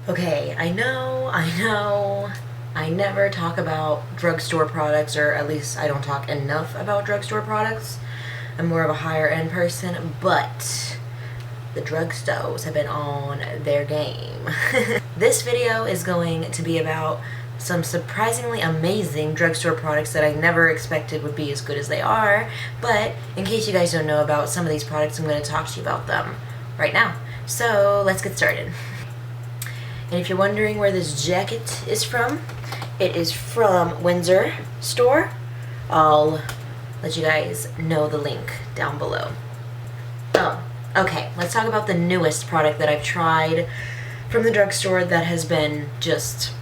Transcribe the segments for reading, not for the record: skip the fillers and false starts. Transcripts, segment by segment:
Okay, I know, I never talk about drugstore products, or at least I don't talk enough about drugstore products. I'm more of a higher end person, but the drugstores have been on their game. This video is going to be about some surprisingly amazing drugstore products that I never expected would be as good as they are, but in case you guys don't know about some of these products, I'm going to talk to you about them right now. So let's get started. And if you're wondering where this jacket is from, it is from Windsor store. I'll let you guys know the link down below. Oh, okay, let's talk about the newest product that I've tried from the drugstore that has been just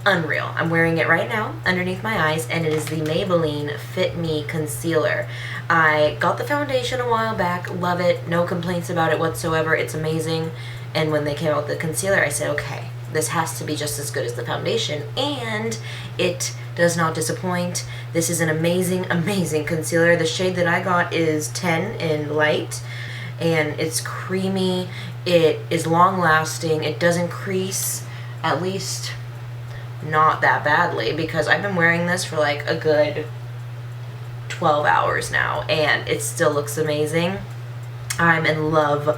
unreal. I'm wearing it right now underneath my eyes, and it is the Maybelline Fit Me Concealer. I got the foundation a while back, love it, no complaints about it whatsoever, it's amazing. And when they came out with the concealer, I said, okay, this has to be just as good as the foundation, and it does not disappoint. This is an amazing, amazing concealer. The shade that I got is 10 in light, and it's creamy, it is long-lasting, it doesn't crease, at least not that badly, because I've been wearing this for like a good 12 hours now, and it still looks amazing. I'm in love.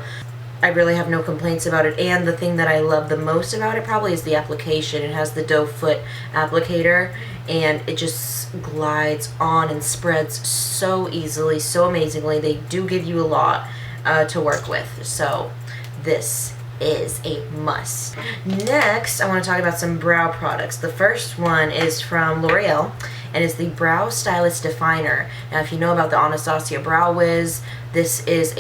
I really have no complaints about it, and the thing that I love the most about it probably is the application. It has the doe foot applicator, and it just glides on and spreads so easily, so amazingly. They do give you a lot to work with, so this is a must. Next, I want to talk about some brow products. The first one is from L'Oreal, and it's the Brow Stylist Definer. Now, if you know about the Anastasia Brow Wiz, this is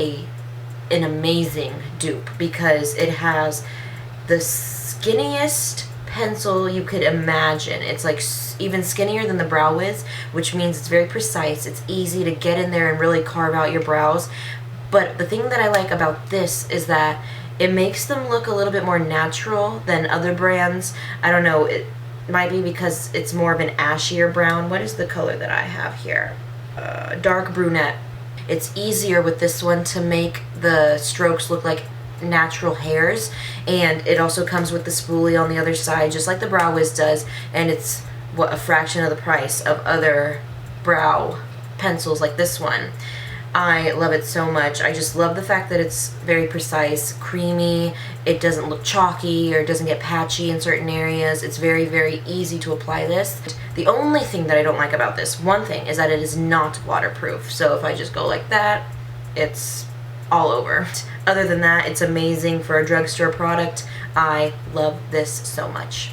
an amazing dupe because it has the skinniest pencil you could imagine. It's like even skinnier than the Brow Wiz, which means it's very precise. It's easy to get in there and really carve out your brows. But the thing that I like about this is that it makes them look a little bit more natural than other brands. I don't know, it might be because it's more of an ashier brown. What is the color that I have here? Dark brunette. It's easier with this one to make the strokes look like natural hairs, and it also comes with the spoolie on the other side, just like the Brow Wiz does, and it's a fraction of the price of other brow pencils like this one. I love it so much. I just love the fact that it's very precise, creamy, it doesn't look chalky or it doesn't get patchy in certain areas. It's very, very easy to apply this. The only thing that I don't like about this, one thing, is that it is not waterproof. So if I just go like that, it's all over. Other than that, it's amazing for a drugstore product. I love this so much.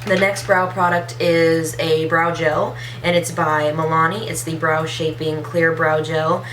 The next brow product is a brow gel, and it's by Milani. It's the Brow Shaping Clear Brow Gel.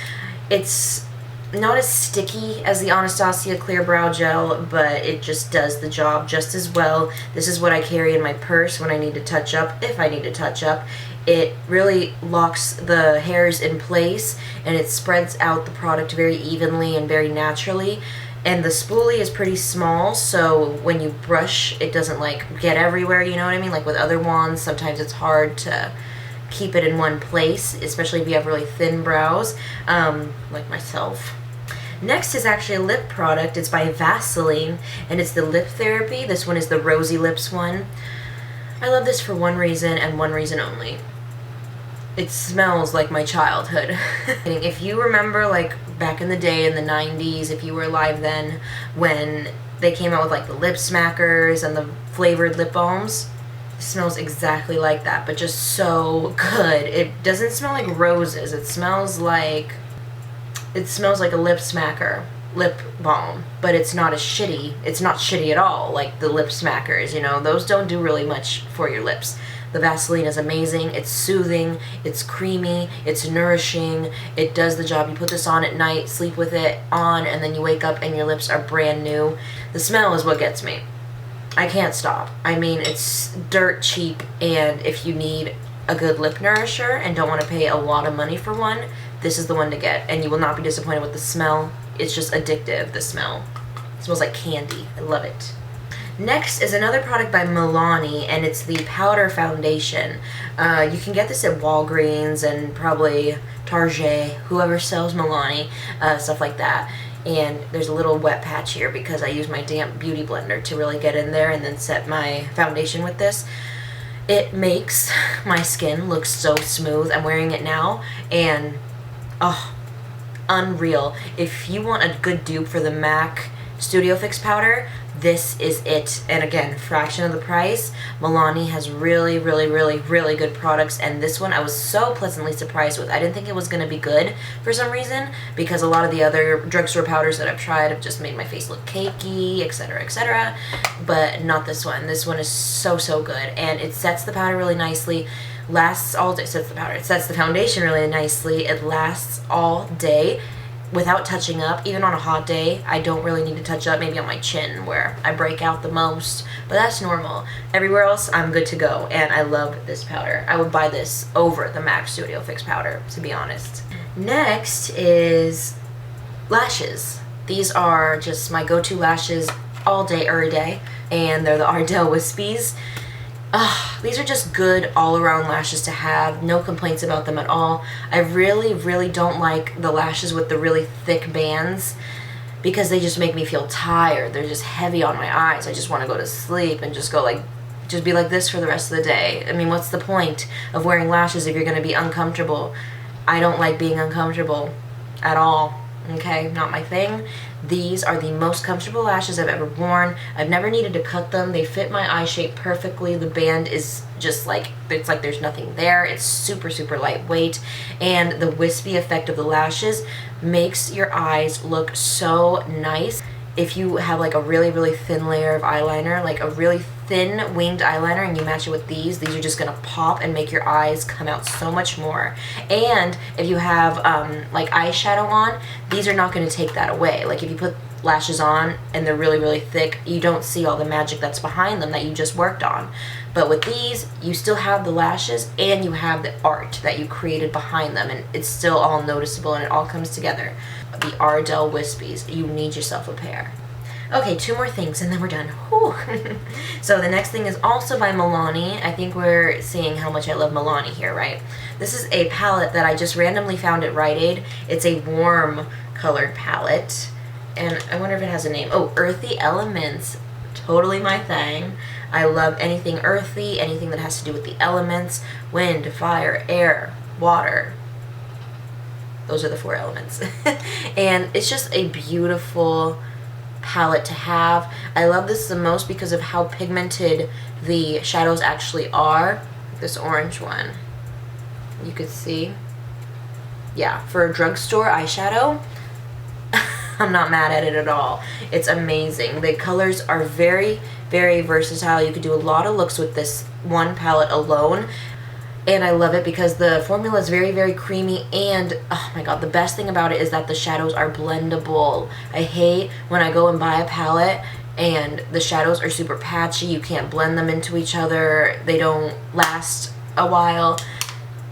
It's not as sticky as the Anastasia Clear Brow Gel, but it just does the job just as well. This is what I carry in my purse when I need to touch up, if I need to touch up. It really locks the hairs in place, and it spreads out the product very evenly and very naturally. And the spoolie is pretty small, so when you brush, it doesn't like get everywhere, you know what I mean? Like with other wands, sometimes it's hard to keep it in one place, especially if you have really thin brows, like myself. Next is actually a lip product. It's by Vaseline, and it's the Lip Therapy. This one is the Rosy Lips one. I love this for one reason and one reason only. It smells like my childhood. If you remember, like, back in the day in the 90s, if you were alive then, when they came out with, like, the lip smackers and the flavored lip balms, it smells exactly like that, but just so good. It doesn't smell like roses. It smells like a lip smacker lip balm, but it's not as shitty. It's not shitty at all, like the lip smackers, you know. Those don't do really much for your lips. The Vaseline is amazing. It's soothing, it's creamy, it's nourishing, it does the job. You put this on at night, sleep with it on, and then you wake up and your lips are brand new. The smell is what gets me. I can't stop. I mean, it's dirt cheap, and if you need a good lip nourisher and don't want to pay a lot of money for one, this is the one to get, and you will not be disappointed with the smell. It's just addictive, the smell. It smells like candy. I love it. Next is another product by Milani, and it's the powder foundation. You can get this at Walgreens and probably Target, whoever sells Milani, stuff like that. and there's a little wet patch here because I use my damp beauty blender to really get in there and then set my foundation with this. It makes my skin look so smooth. I'm wearing it now, and oh, unreal. If you want a good dupe for the MAC Studio Fix powder, this is it. And again, fraction of the price. Milani has really, really, really, really good products, and this one I was so pleasantly surprised with. I didn't think it was going to be good for some reason, because a lot of the other drugstore powders that I've tried have just made my face look cakey, etc., etc., but not this one. This one is so, so good, and it sets the powder really nicely. Lasts all day. Sets the powder. It sets the foundation really nicely. It lasts all day without touching up. Even on a hot day, I don't really need to touch up, maybe on my chin where I break out the most, but that's normal. Everywhere else, I'm good to go, and I love this powder. I would buy this over the MAC Studio Fix powder, to be honest. Next is lashes. These are just my go-to lashes all day, every day, and they're the Ardell Wispies. These are just good all-around lashes to have. No complaints about them at all. I really, really don't like the lashes with the really thick bands because they just make me feel tired. They're just heavy on my eyes. I just want to go to sleep and just be like this for the rest of the day. I mean, what's the point of wearing lashes if you're going to be uncomfortable? I don't like being uncomfortable at all. Okay, not my thing. These are the most comfortable lashes I've ever worn. I've never needed to cut them. They fit my eye shape perfectly. The band is just like, it's like there's nothing there. It's super, super lightweight. And the wispy effect of the lashes makes your eyes look so nice. If you have like a really, really thin layer of eyeliner, like a really thin winged eyeliner, and you match it with these are just gonna pop and make your eyes come out so much more. And if you have like eyeshadow on, these are not gonna take that away. Like if you put lashes on and they're really, really thick, you don't see all the magic that's behind them that you just worked on. But with these, you still have the lashes and you have the art that you created behind them, and it's still all noticeable and it all comes together. The Ardell Wispies, you need yourself a pair. Okay, 2 more things and then we're done. Whew. So the next thing is also by Milani. I think we're seeing how much I love Milani here, right? This is a palette that I just randomly found at Rite Aid. It's a warm colored palette, and I wonder if it has a name. Oh, Earthy Elements. Totally my thing. I love anything earthy, anything that has to do with the elements. Wind, fire, air, water. Those are the 4 elements. And it's just a beautiful palette to have. I love this the most because of how pigmented the shadows actually are. This orange one, you could see. Yeah, for a drugstore eyeshadow, I'm not mad at it at all. It's amazing. The colors are very, very versatile. You could do a lot of looks with this one palette alone. And I love it because the formula is very, very creamy, and oh my god, the best thing about it is that the shadows are blendable. I hate when I go and buy a palette and the shadows are super patchy. You can't blend them into each other. They don't last a while.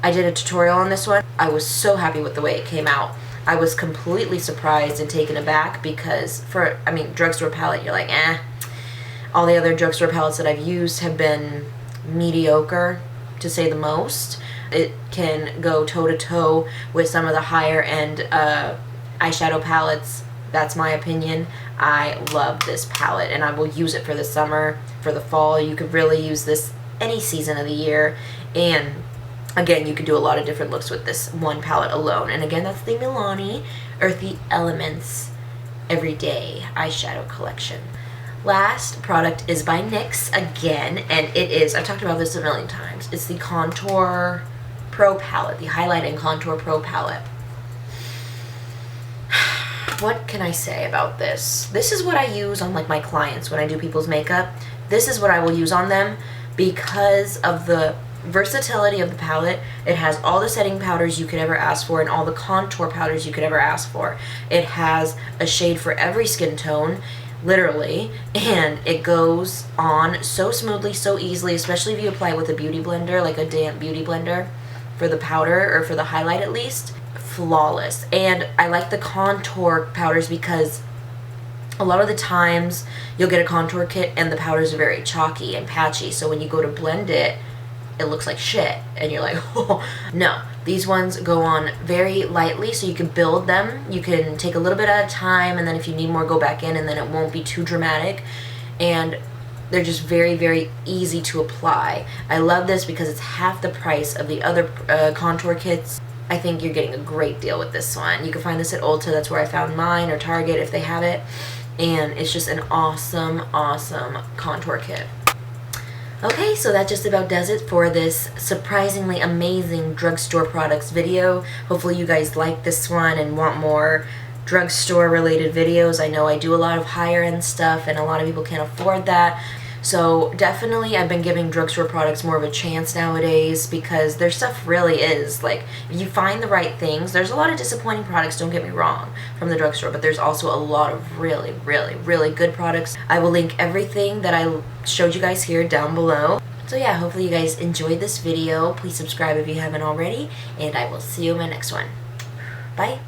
I did a tutorial on this one. I was so happy with the way it came out. I was completely surprised and taken aback because for, I mean, drugstore palette, you're like, eh. All the other drugstore palettes that I've used have been mediocre, to say the most. It can go toe-to-toe with some of the higher end eyeshadow palettes. That's my opinion. I love this palette and I will use it for the summer, for the fall. You could really use this any season of the year, and again, you could do a lot of different looks with this one palette alone. And again, that's the Milani Earthy Elements Everyday Eyeshadow Collection. Last product is by NYX again, and it is, I've talked about this a million times, it's the Contour Pro Palette, the Highlight and Contour Pro Palette. What can I say about this? This is what I use on like my clients when I do people's makeup. This is what I will use on them because of the versatility of the palette. It has all the setting powders you could ever ask for and all the contour powders you could ever ask for. It has a shade for every skin tone, literally, and it goes on so smoothly, so easily, especially if you apply it with a beauty blender, like a damp beauty blender for the powder, or for the highlight at least. Flawless. And I like the contour powders because a lot of the times you'll get a contour kit and the powders are very chalky and patchy, so when you go to blend it, it looks like shit, and you're like, oh. No, These ones go on very lightly, so you can build them. You can take a little bit at a time, and then if you need more, go back in, and then it won't be too dramatic. And they're just very, very easy to apply. I love this because it's half the price of the other contour kits. I think you're getting a great deal with this one. You can find this at Ulta, that's where I found mine, or Target if they have it. And it's just an awesome, awesome contour kit. Okay, so that just about does it for this surprisingly amazing drugstore products video. Hopefully you guys like this one and want more drugstore related videos. I know I do a lot of higher end stuff and a lot of people can't afford that. So definitely I've been giving drugstore products more of a chance nowadays because their stuff really is, like, if you find the right things, there's a lot of disappointing products, don't get me wrong, from the drugstore, but there's also a lot of really, really, really good products. I will link everything that I showed you guys here down below. So yeah, hopefully you guys enjoyed this video. Please subscribe if you haven't already, and I will see you in my next one. Bye!